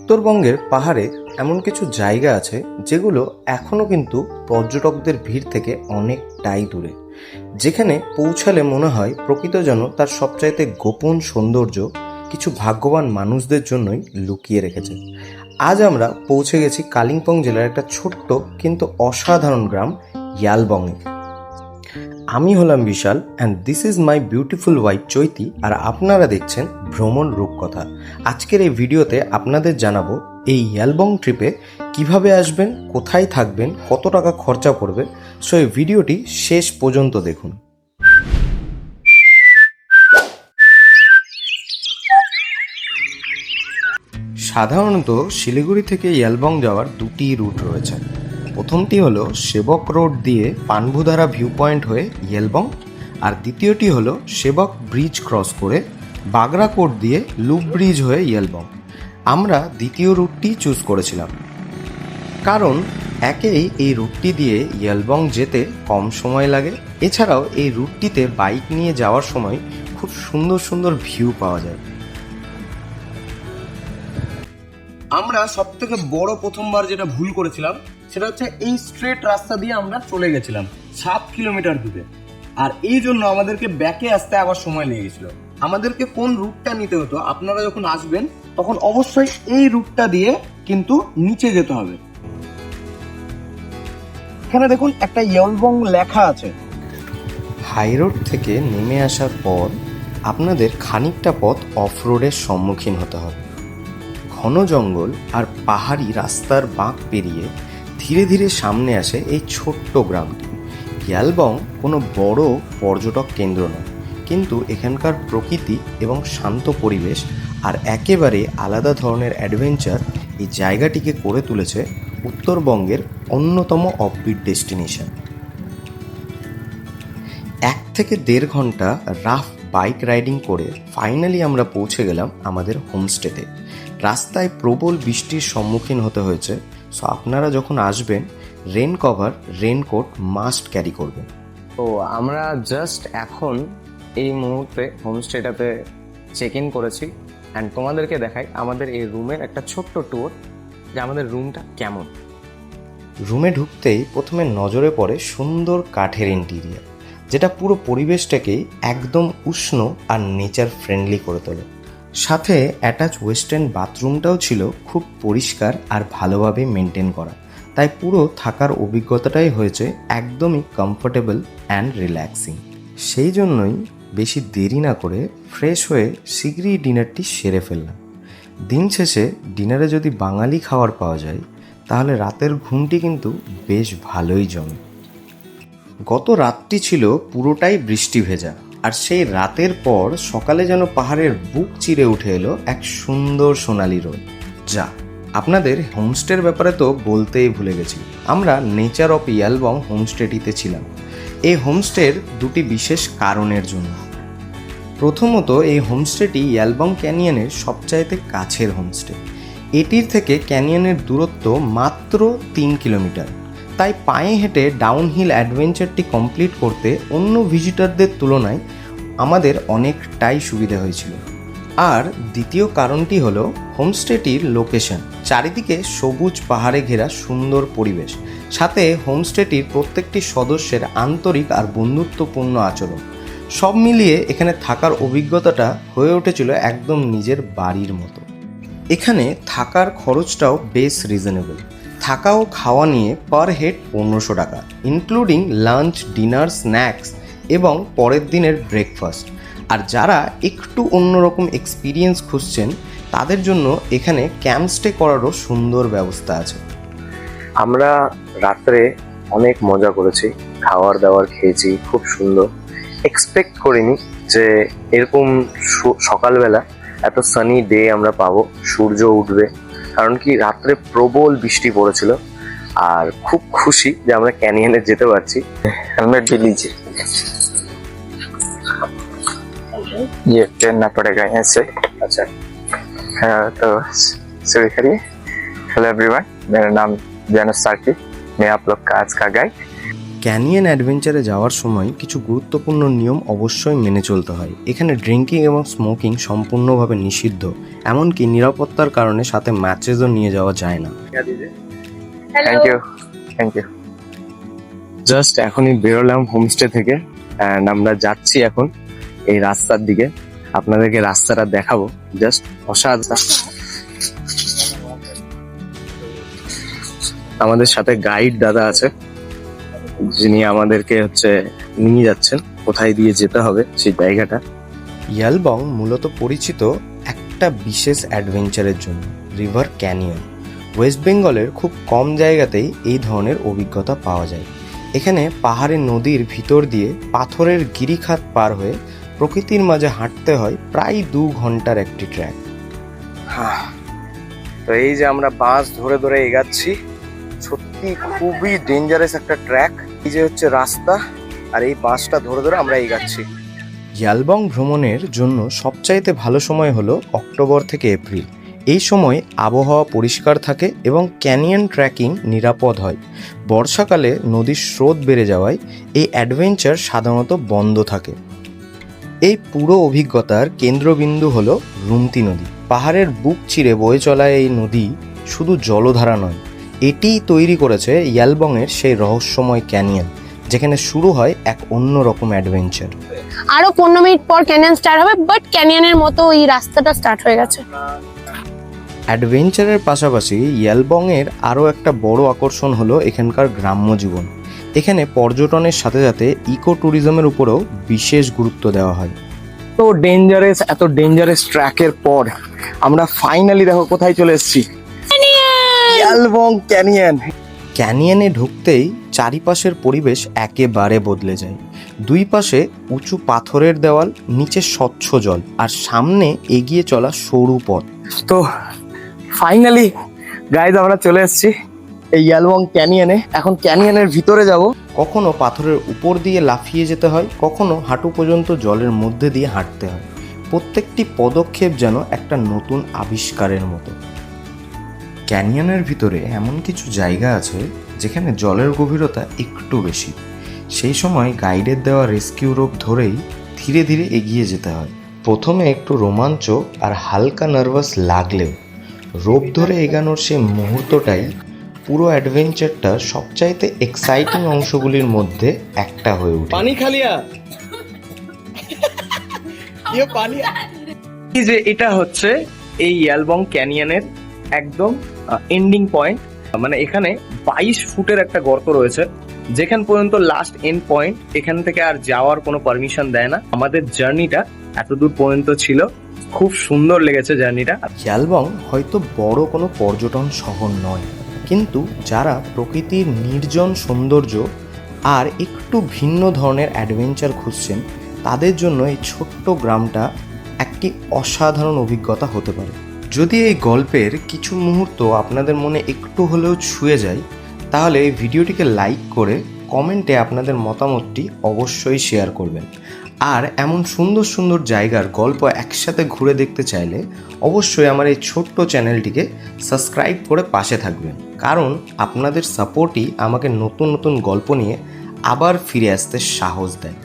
উত্তরবঙ্গের পাহাড়ে এমন কিছু জায়গা আছে যেগুলো এখনও কিন্তু পর্যটকদের ভিড় থেকে অনেকটাই দূরে, যেখানে পৌঁছালে মনে হয় প্রকৃত যেন তার সবচাইতে গোপন সৌন্দর্য কিছু ভাগ্যবান মানুষদের জন্যই লুকিয়ে রেখেছে। আজ আমরা পৌঁছে গেছি কালিম্পং জেলার একটা ছোট্ট কিন্তু অসাধারণ গ্রাম ইয়ালবংয়ে। আমি হলাম Vishal and this is my beautiful wife Chaiti, আর আপনারা দেখছেন ভ্রমণ রূপকথা। আজকের এই ভিডিওতে আপনাদের জানাবো এই ইয়ালবং ট্রিপে কিভাবে আসবেন, কোথায় থাকবেন, কত টাকা খরচা পড়বে। সো এই ভিডিওটি শেষ পর্যন্ত দেখুন। সাধারণত শিলিগুড়ি থেকে ইয়ালবং যাওয়ার দুটি রুট রয়েছে। প্রথমটি হলো সেবক রোড দিয়ে পানভুধারা ভিউ পয়েন্ট হয়ে ইয়ালবং, আর দ্বিতীয়টি হলো সেবক ব্রিজ ক্রস করে বাগরাকোট দিয়ে লুপ ব্রিজ হয়ে ইয়ালবং। আমরা দ্বিতীয় রুটটি চুজ করেছিলাম কারণ একেই এই রুটটি দিয়ে ইয়ালবং যেতে কম সময় লাগে, এছাড়াও এই রুটটিতে বাইক নিয়ে যাওয়ার সময় খুব সুন্দর সুন্দর ভিউ পাওয়া যায়। আমরা সব থেকে বড় প্রথমবার যেটা ভুল করেছিলাম সেটা হচ্ছে এই স্ট্রেট রাস্তা দিয়ে আমরা চলে গেছিলাম 7 কিলোমিটার দূরে, আর এই জন্য আমাদেরকে ব্যাকে আসতে আবার সময় লেগে গেছিল। আমাদেরকে কোন রুটটা নিতে হতো, আপনারা যখন আসবেন তখন অবশ্যই এই রুটটা দিয়ে কিন্তু নিচে যেতে হবে। এখানে দেখুন একটা ইয়ালবং লেখা আছে। হাই রোড থেকে নেমে আসার পর আপনাদের খানিকটা পথ অফ রোডের সম্মুখীন হতে হবে। ঘন জঙ্গল আর পাহাড়ি রাস্তার বাঁক পেরিয়ে ধীরে ধীরে সামনে আসে এই ছোট্ট গ্রামটি। ইয়ালবং কোনো বড় পর্যটক কেন্দ্র নয়, কিন্তু এখানকার প্রকৃতি এবং শান্ত পরিবেশ আর একেবারে আলাদা ধরনের অ্যাডভেঞ্চার এই জায়গাটিকে করে তুলেছে উত্তরবঙ্গের অন্যতম অফবিট ডেস্টিনেশন। 1 থেকে 1.5 ঘন্টা রাফ বাইক রাইডিং করে ফাইনালি আমরা পৌঁছে গেলাম আমাদের হোমস্টেতে। রাস্তায় প্রবল বৃষ্টির সম্মুখীন হতে হয়েছে, সো আপনারা যখন আসবেন rain cover, raincoat must carry করবেন। তো আমরা জাস্ট এখন এই মুহূর্তে হোমস্টেটাতে চেক ইন করেছি, অ্যান্ড তোমাদেরকে দেখাই আমাদের এই রুমের একটা ছোট্ট ট্যুর, যে আমাদের রুমটা কেমন। রুমে ঢুকতেই প্রথমে নজরে পড়ে সুন্দর কাঠের ইন্টিরিয়ার, যেটা পুরো পরিবেশটাকেই একদম উষ্ণ আর নেচার ফ্রেন্ডলি করে তোলে। সাথে অ্যাটাচ ওয়েস্টার্ন বাথরুমটাও ছিল খুব পরিষ্কার আর ভালোভাবে মেনটেন করা, তাই পুরো থাকার অভিজ্ঞতাটাই হয়েছে একদমই কমফোর্টেবল অ্যান্ড রিল্যাক্সিং। সেই জন্যই বেশি দেরি না করে ফ্রেশ হয়ে শীঘ্রই ডিনারটি সেরে ফেললাম। দিন শেষে ডিনারে যদি বাঙালি খাবার পাওয়া যায় তাহলে রাতের ঘুমটি কিন্তু বেশ ভালোই জমে। গত রাতটি ছিল পুরোটাই বৃষ্টি ভেজা, আর সেই রাতের পর সকালে যেন পাহাড়ের বুক চিরে উঠে এলো এক সুন্দর সোনালি রোদ। যা, আপনাদের হোমস্টের ব্যাপারে তো বলতেই ভুলে গেছি। আমরা নেচার অফ ইয়ালবং হোমস্টেটিতে ছিলাম এই হোমস্টের দুটি বিশেষ কারণের জন্য। প্রথমত, এই হোমস্টেটি ইয়ালবং ক্যানিয়নের সবচাইতে কাছের হোমস্টে। এটির থেকে ক্যানিয়নের দূরত্ব মাত্র 3 কিলোমিটার, তাই পায়ে হেঁটে ডাউনহিল অ্যাডভেঞ্চারটি কমপ্লিট করতে অন্য ভিজিটরদের তুলনায় আমাদের অনেকটাই সুবিধা হয়েছিল। আর দ্বিতীয় কারণটি হলো হোমস্টেটির লোকেশন। চারিদিকে সবুজ পাহাড়ে ঘেরা সুন্দর পরিবেশ, সাথে হোমস্টেটির প্রত্যেকটি সদস্যের আন্তরিক আর বন্ধুত্বপূর্ণ আচরণ, সব মিলিয়ে এখানে থাকার অভিজ্ঞতাটা হয়ে উঠেছিল একদম নিজের বাড়ির মতো। এখানে থাকার খরচটাও বেশ রিজনেবল। থাকা ও খাওয়া নিয়ে পার হেড 1500 টাকা, ইনক্লুডিং লাঞ্চ, ডিনার, স্ন্যাক্স এবং পরের দিনের ব্রেকফাস্ট। আর যারা একটু অন্যরকম এক্সপিরিয়েন্স খুঁজছেন তাদের জন্য এখানে ক্যাম্প স্টে করারও সুন্দর ব্যবস্থা আছে। আমরা রাত্রে অনেক মজা করেছি, খাবার দাবার খেয়েছি খুব সুন্দর। এক্সপেক্ট করিনি যে এরকম সকালবেলা এত সানি ডে আমরা পাবো, সূর্য উঠবে, কারণ কি রাত্রে প্রবল বৃষ্টি পড়েছিল। আর খুব খুশি যে আমরা ক্যানিয়নে যেতে পারছি। हेलमेट भी लीजिए, ये पहनना पड़ेगा यहाँ से। अच्छा, हाँ तो शुरू करिए। हेलो एवरीवन, मेरा नाम जानस सार्की, मैं आप लोग का आज का गाइड। ক্যানিয়ন অ্যাডভেঞ্চারে যাওয়ার সময় কিছু গুরুত্বপূর্ণ নিয়ম অবশ্যই মেনে চলতে হয়। এখানে ড্রিঙ্কিং এবং স্মোকিং সম্পূর্ণভাবে নিষিদ্ধ, এমনকি নিরাপত্তার কারণে সাথে ম্যাচেসও নিয়ে যাওয়া যায় না। Thank you. জাস্ট এখনই বেরোলাম হোমস্টে থেকে, অ্যান্ড আমরা যাচ্ছি এখন এই রাস্তার দিকে। আপনাদেরকে রাস্তাটা দেখাবো, জাস্ট অসাধারণ। আমাদের সাথে গাইড দাদা আছে, যিনি আমাদেরকে নিয়ে যাচ্ছেন কোথায় দিয়ে যেতে হবে সেই জায়গাটা। ইয়ালবং মূলত পরিচিত একটা বিশেষ অ্যাডভেঞ্চারের জন্য, রিভার ক্যানিয়ন। ওয়েস্ট বেঙ্গলের খুব কম জায়গাতেই এই ধরনের অভিজ্ঞতা পাওয়া যায়। এখানে পাহাড়ি নদীর ভিতর দিয়ে পাথরের গিরিখাত পার হয়ে প্রকৃতির মাঝে হাঁটতে হয় প্রায় 2 ঘন্টার একটি ট্র্যাক। তো এই যে আমরা বাস ধরে ধরে এগাচ্ছি, সত্যি খুবই ডেঞ্জারাস একটা ট্র্যাক। এই যে রাস্তা, আর এই বাসটা ধরে ধরে আমরা এগাচ্ছি। ইয়ালবং ভ্রমণের জন্য সবচাইতে ভালো সময় হলো অক্টোবর থেকে এপ্রিল। এই সময় আবহাওয়া পরিষ্কার থাকে এবং ক্যানিয়ন ট্রেকিং নিরাপদ হয়। বর্ষাকালে নদীর স্রোত বেড়ে যাওয়ায় এই অ্যাডভেঞ্চার সাধারণত বন্ধ থাকে। এই পুরো অভিজ্ঞতার কেন্দ্রবিন্দু হলো রুমতি নদী। পাহাড়ের বুক চিরে বয়ে চলা এই নদী শুধু জলধারা নয়, এটিই তৈরি করেছে ইয়ালবংয়ের সেই রহস্যময় ক্যানিয়ন, যেখানে শুরু হয় এক অন্যরকম অ্যাডভেঞ্চার। আরো 15 মিনিট পর ক্যানিয়ন স্টার্ট হবে, বাট ক্যানিয়নের মতো এই রাস্তাটা স্টার্ট হয়ে গেছে। অ্যাডভেঞ্চারের পাশাপাশি ইয়ালবংয়ের আরও একটা বড় আকর্ষণ হলো এখানকার গ্রাম্য জীবন। এখানে পর্যটনের সাথে সাথে ইকো ট্যুরিজমের উপরেও বিশেষ গুরুত্ব দেওয়া হয়। এত ডেঞ্জারাস ট্র্যাকের পর আমরা ফাইনালি দেখো কোথায় চলে এসেছি, ইয়ালবং ক্যানিয়ন। ক্যানিয়নে ঢুকতেই চারিপাশের পরিবেশ একেবারে বদলে যায়। দুই পাশে উঁচু পাথরের দেওয়াল, নিচে স্বচ্ছ জল, আর সামনে এগিয়ে চলা সরু পথ। তো ফাইনালি গাইজ আমরা চলে এসেছি এই ইয়ালবং ক্যানিয়নে। এখন ক্যানিয়নের ভিতরে যাব। কখনো পাথরের উপর দিয়ে লাফিয়ে যেতে হয়, কখনো হাঁটু পর্যন্ত জলের মধ্যে দিয়ে হাঁটতে হয়। প্রত্যেকটি পদক্ষেপ যেন একটা নতুন আবিষ্কারের মতো। ক্যানিয়নের ভিতরে এমন কিছু জায়গা আছে যেখানে জলের গভীরতা একটু বেশি। সেই সময় গাইডের দেওয়া রেস্কিউ রোপ ধরেই ধীরে ধীরে এগিয়ে যেতে হয়। প্রথমে একটু রোমাঞ্চ আর হালকা নার্ভাস লাগলেও রোপ ধরে এগানোর সেই মুহূর্তটাই পুরো অ্যাডভেঞ্চারটা সবচাইতে এক্সাইটিং অংশগুলির মধ্যে একটা হয়ে ওঠে। পানি খালিয়া এই যে এটা এই ইয়ালবং ক্যানিয়নের একদম এন্ডিং পয়েন্ট। মানে এখানে 22 ফুটের একটা গর্ত রয়েছে, যেখান পর্যন্ত লাস্ট এন্ড পয়েন্ট। এখান থেকে আর যাওয়ার কোনো পারমিশন দেয় না। আমাদের জার্নিটা এতদূর পর্যন্ত ছিল, খুব সুন্দর লেগেছে জার্নিটা। ইয়ালবং হয়তো বড় কোনো পর্যটন শহর নয়, কিন্তু যারা প্রকৃতির নির্জন সৌন্দর্য আর একটু ভিন্ন ধরনের অ্যাডভেঞ্চার খুঁজছেন, তাদের জন্য এই ছোট্ট গ্রামটা একটি অসাধারণ অভিজ্ঞতা হতে পারে। যদি এই গল্পের কিছু মুহূর্ত আপনাদের মনে একটু হলেও ছুঁয়ে যায়, তাহলে এই ভিডিওটিকে লাইক করে কমেন্টে আপনাদের মতামতটি অবশ্যই শেয়ার করবেন। আর এমন সুন্দর সুন্দর জায়গার গল্প একসাথে ঘুরে দেখতে চাইলে অবশ্যই আমার এই ছোট্ট চ্যানেলটিকে সাবস্ক্রাইব করে পাশে থাকবেন, কারণ আপনাদের সাপোর্টই আমাকে নতুন নতুন গল্প নিয়ে আবার ফিরে আসতে সাহস দেয়।